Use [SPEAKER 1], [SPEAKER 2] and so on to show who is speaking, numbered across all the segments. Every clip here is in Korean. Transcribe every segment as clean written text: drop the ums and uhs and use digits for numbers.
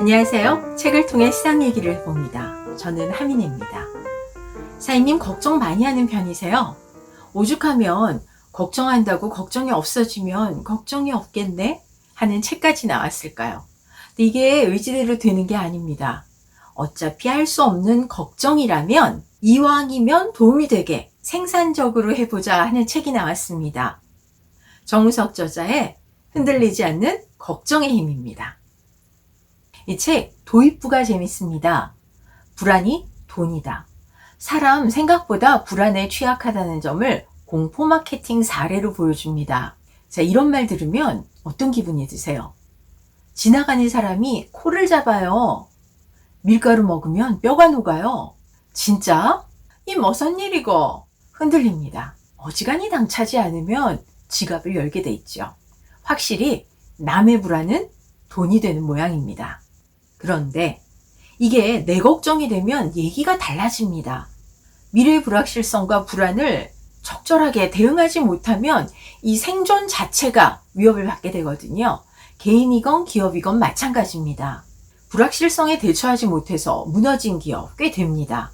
[SPEAKER 1] 안녕하세요. 책을 통해 세상 얘기를 해봅니다. 저는 하민혜입니다. 사인님, 걱정 많이 하는 편이세요? 오죽하면 걱정한다고 걱정이 없어지면 걱정이 없겠네? 하는 책까지 나왔을까요? 근데 이게 의지대로 되는 게 아닙니다. 어차피 할 수 없는 걱정이라면 이왕이면 도움이 되게 생산적으로 해보자 하는 책이 나왔습니다. 정우석 저자의 흔들리지 않는 걱정의 힘입니다. 이 책 도입부가 재밌습니다. 불안이 돈이다. 사람 생각보다 불안에 취약하다는 점을 공포 마케팅 사례로 보여줍니다. 자, 이런 말 들으면 어떤 기분이 드세요? 지나가는 사람이 코를 잡아요. 밀가루 먹으면 뼈가 녹아요. 진짜? 이 무슨 일이고? 흔들립니다. 어지간히 당차지 않으면 지갑을 열게 돼 있죠. 확실히 남의 불안은 돈이 되는 모양입니다. 그런데 이게 내 걱정이 되면 얘기가 달라집니다. 미래의 불확실성과 불안을 적절하게 대응하지 못하면 이 생존 자체가 위협을 받게 되거든요. 개인이건 기업이건 마찬가지입니다. 불확실성에 대처하지 못해서 무너진 기업 꽤 됩니다.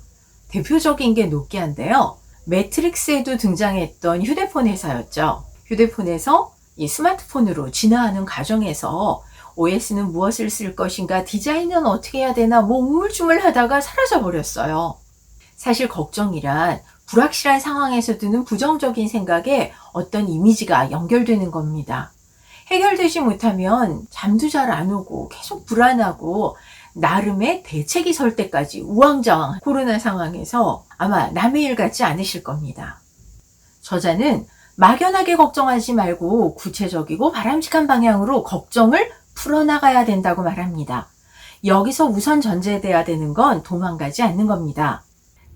[SPEAKER 1] 대표적인 게 노키아인데요. 매트릭스에도 등장했던 휴대폰 회사였죠. 휴대폰에서 이 스마트폰으로 진화하는 과정에서 OS는 무엇을 쓸 것인가, 디자인은 어떻게 해야 되나 우물쭈물하다가 사라져 버렸어요. 사실 걱정이란 불확실한 상황에서 드는 부정적인 생각에 어떤 이미지가 연결되는 겁니다. 해결되지 못하면 잠도 잘 안 오고 계속 불안하고 나름의 대책이 설 때까지 우왕좌왕 코로나 상황에서 아마 남의 일 같지 않으실 겁니다. 저자는 막연하게 걱정하지 말고 구체적이고 바람직한 방향으로 걱정을 풀어나가야 된다고 말합니다. 여기서 우선 전제돼야 되는 건 도망가지 않는 겁니다.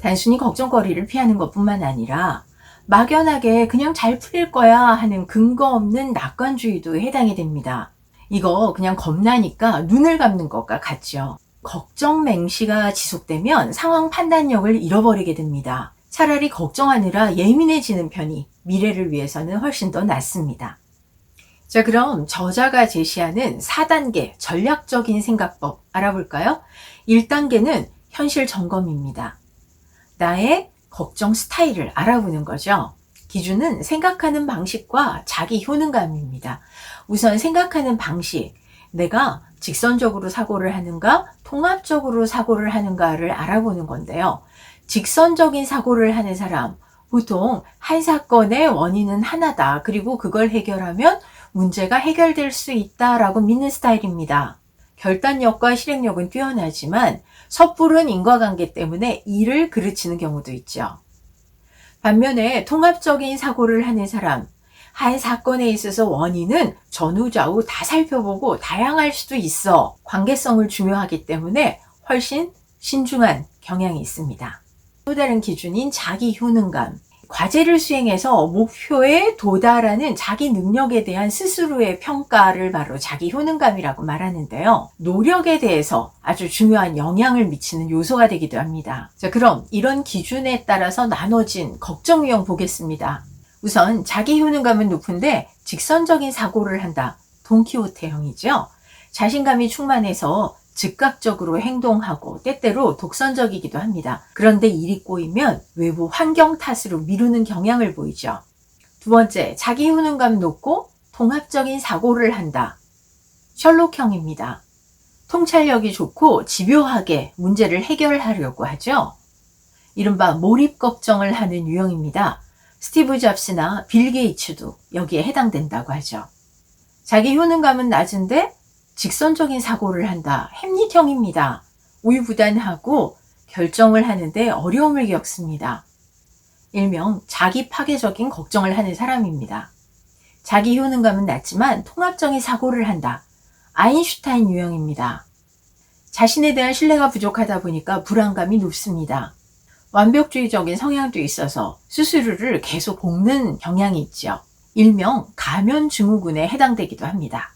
[SPEAKER 1] 단순히 걱정거리를 피하는 것뿐만 아니라 막연하게 그냥 잘 풀릴 거야 하는 근거 없는 낙관주의도 해당이 됩니다. 이거 그냥 겁나니까 눈을 감는 것과 같죠. 걱정 맹시가 지속되면 상황 판단력을 잃어버리게 됩니다. 차라리 걱정하느라 예민해지는 편이 미래를 위해서는 훨씬 더 낫습니다. 자, 그럼 저자가 제시하는 4단계 전략적인 생각법 알아볼까요? 1단계는 현실 점검입니다. 나의 걱정 스타일을 알아보는 거죠. 기준은 생각하는 방식과 자기 효능감입니다. 우선 생각하는 방식, 내가 직선적으로 사고를 하는가, 통합적으로 사고를 하는가를 알아보는 건데요. 직선적인 사고를 하는 사람, 보통 한 사건의 원인은 하나다. 그리고 그걸 해결하면 문제가 해결될 수 있다라고 믿는 스타일입니다. 결단력과 실행력은 뛰어나지만 섣부른 인과관계 때문에 일을 그르치는 경우도 있죠. 반면에 통합적인 사고를 하는 사람, 한 사건에 있어서 원인은 전후좌우 다 살펴보고 다양할 수도 있어. 관계성을 중요하기 때문에 훨씬 신중한 경향이 있습니다. 또 다른 기준인 자기 효능감. 과제를 수행해서 목표에 도달하는 자기 능력에 대한 스스로의 평가를 바로 자기 효능감이라고 말하는데요. 노력에 대해서 아주 중요한 영향을 미치는 요소가 되기도 합니다. 자, 그럼 이런 기준에 따라서 나눠진 걱정 유형 보겠습니다. 우선 자기 효능감은 높은데 직선적인 사고를 한다. 돈키호테형이죠. 자신감이 충만해서 즉각적으로 행동하고 때때로 독선적이기도 합니다. 그런데 일이 꼬이면 외부 환경 탓으로 미루는 경향을 보이죠. 두 번째, 자기 효능감 높고 통합적인 사고를 한다. 셜록형입니다. 통찰력이 좋고 집요하게 문제를 해결하려고 하죠. 이른바 몰입 걱정을 하는 유형입니다. 스티브 잡스나 빌 게이츠도 여기에 해당된다고 하죠. 자기 효능감은 낮은데 직선적인 사고를 한다. 햄릿형입니다. 우유부단하고 결정을 하는데 어려움을 겪습니다. 일명 자기 파괴적인 걱정을 하는 사람입니다. 자기 효능감은 낮지만 통합적인 사고를 한다. 아인슈타인 유형입니다. 자신에 대한 신뢰가 부족하다 보니까 불안감이 높습니다. 완벽주의적인 성향도 있어서 스스로를 계속 볶는 경향이 있죠. 일명 가면증후군에 해당되기도 합니다.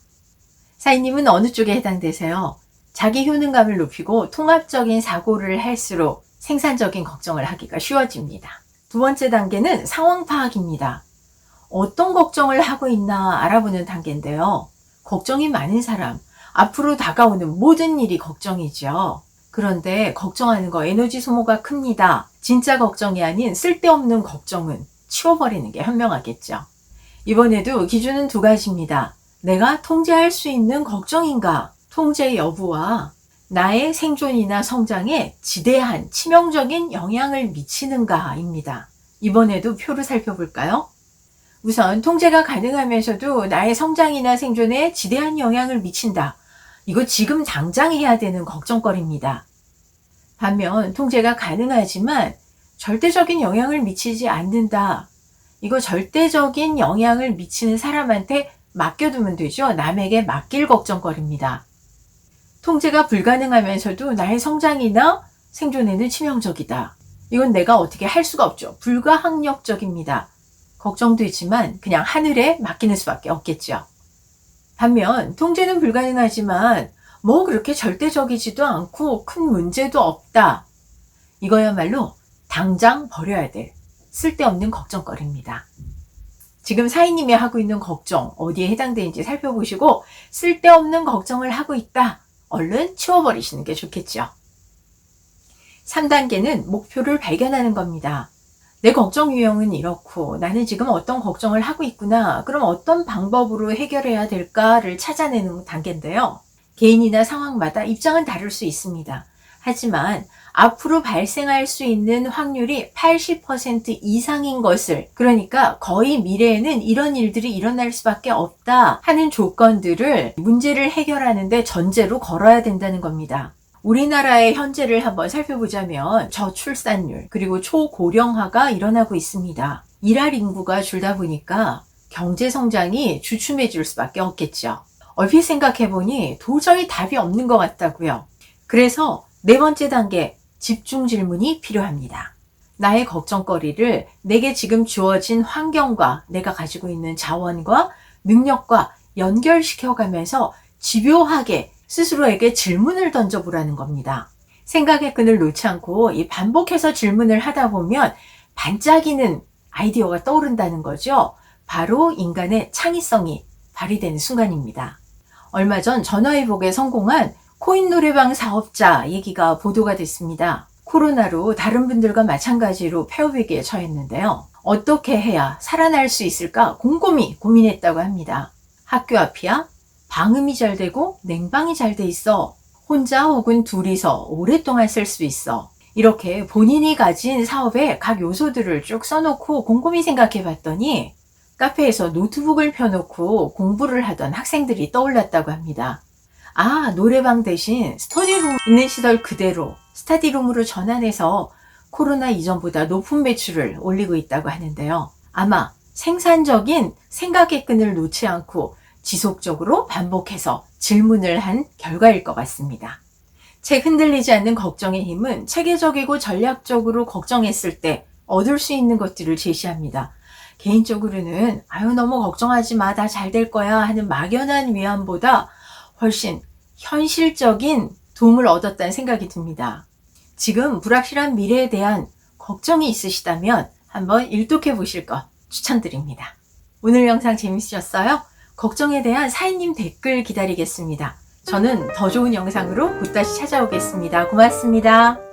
[SPEAKER 1] 사인님은 어느 쪽에 해당되세요? 자기 효능감을 높이고 통합적인 사고를 할수록 생산적인 걱정을 하기가 쉬워집니다. 두 번째 단계는 상황 파악입니다. 어떤 걱정을 하고 있나 알아보는 단계인데요. 걱정이 많은 사람, 앞으로 다가오는 모든 일이 걱정이죠. 그런데 걱정하는 거 에너지 소모가 큽니다. 진짜 걱정이 아닌 쓸데없는 걱정은 치워버리는 게 현명하겠죠. 이번에도 기준은 두 가지입니다. 내가 통제할 수 있는 걱정인가? 통제 여부와 나의 생존이나 성장에 지대한 치명적인 영향을 미치는가입니다. 이번에도 표를 살펴볼까요? 우선 통제가 가능하면서도 나의 성장이나 생존에 지대한 영향을 미친다. 이거 지금 당장 해야 되는 걱정거리입니다. 반면 통제가 가능하지만 절대적인 영향을 미치지 않는다. 이거 절대적인 영향을 미치는 사람한테 맡겨두면 되죠. 남에게 맡길 걱정거리입니다. 통제가 불가능하면서도 나의 성장이나 생존에는 치명적이다. 이건 내가 어떻게 할 수가 없죠. 불가항력적입니다. 걱정도 있지만 그냥 하늘에 맡기는 수밖에 없겠죠. 반면 통제는 불가능하지만 뭐 그렇게 절대적이지도 않고 큰 문제도 없다. 이거야말로 당장 버려야 될 쓸데없는 걱정거리입니다. 지금 사인님이 하고 있는 걱정 어디에 해당되는지 살펴보시고 쓸데없는 걱정을 하고 있다. 얼른 치워버리시는 게 좋겠죠. 3단계는 목표를 발견하는 겁니다. 내 걱정 유형은 이렇고 나는 지금 어떤 걱정을 하고 있구나. 그럼 어떤 방법으로 해결해야 될까를 찾아내는 단계인데요. 개인이나 상황마다 입장은 다를 수 있습니다. 하지만 앞으로 발생할 수 있는 확률이 80% 이상인 것을, 그러니까 거의 미래에는 이런 일들이 일어날 수밖에 없다 하는 조건들을 문제를 해결하는데 전제로 걸어야 된다는 겁니다. 우리나라의 현재를 한번 살펴보자면 저출산율 그리고 초고령화가 일어나고 있습니다. 일할 인구가 줄다 보니까 경제 성장이 주춤해질 수밖에 없겠죠. 얼핏 생각해보니 도저히 답이 없는 것 같다고요. 그래서 네 번째 단계, 집중 질문이 필요합니다. 나의 걱정거리를 내게 지금 주어진 환경과 내가 가지고 있는 자원과 능력과 연결시켜가면서 집요하게 스스로에게 질문을 던져보라는 겁니다. 생각의 끈을 놓지 않고 이 반복해서 질문을 하다 보면 반짝이는 아이디어가 떠오른다는 거죠. 바로 인간의 창의성이 발휘되는 순간입니다. 얼마 전 전화위복에 성공한 코인 노래방 사업자 얘기가 보도가 됐습니다. 코로나로 다른 분들과 마찬가지로 폐업위기에 처했는데요. 어떻게 해야 살아날 수 있을까 곰곰이 고민했다고 합니다. 학교 앞이야? 방음이 잘 되고 냉방이 잘 돼 있어. 혼자 혹은 둘이서 오랫동안 쓸 수 있어. 이렇게 본인이 가진 사업의 각 요소들을 쭉 써놓고 곰곰이 생각해 봤더니 카페에서 노트북을 펴놓고 공부를 하던 학생들이 떠올랐다고 합니다. 아, 노래방 대신 스터디룸 있는 시절 그대로 스터디룸으로 전환해서 코로나 이전보다 높은 매출을 올리고 있다고 하는데요. 아마 생산적인 생각의 끈을 놓지 않고 지속적으로 반복해서 질문을 한 결과일 것 같습니다. 책 흔들리지 않는 걱정의 힘은 체계적이고 전략적으로 걱정했을 때 얻을 수 있는 것들을 제시합니다. 개인적으로는 너무 걱정하지 마, 다 잘 될 거야 하는 막연한 위안보다 훨씬 현실적인 도움을 얻었다는 생각이 듭니다. 지금 불확실한 미래에 대한 걱정이 있으시다면 한번 일독해 보실 것 추천드립니다. 오늘 영상 재밌으셨어요? 걱정에 대한 사인님 댓글 기다리겠습니다. 저는 더 좋은 영상으로 곧 다시 찾아오겠습니다. 고맙습니다.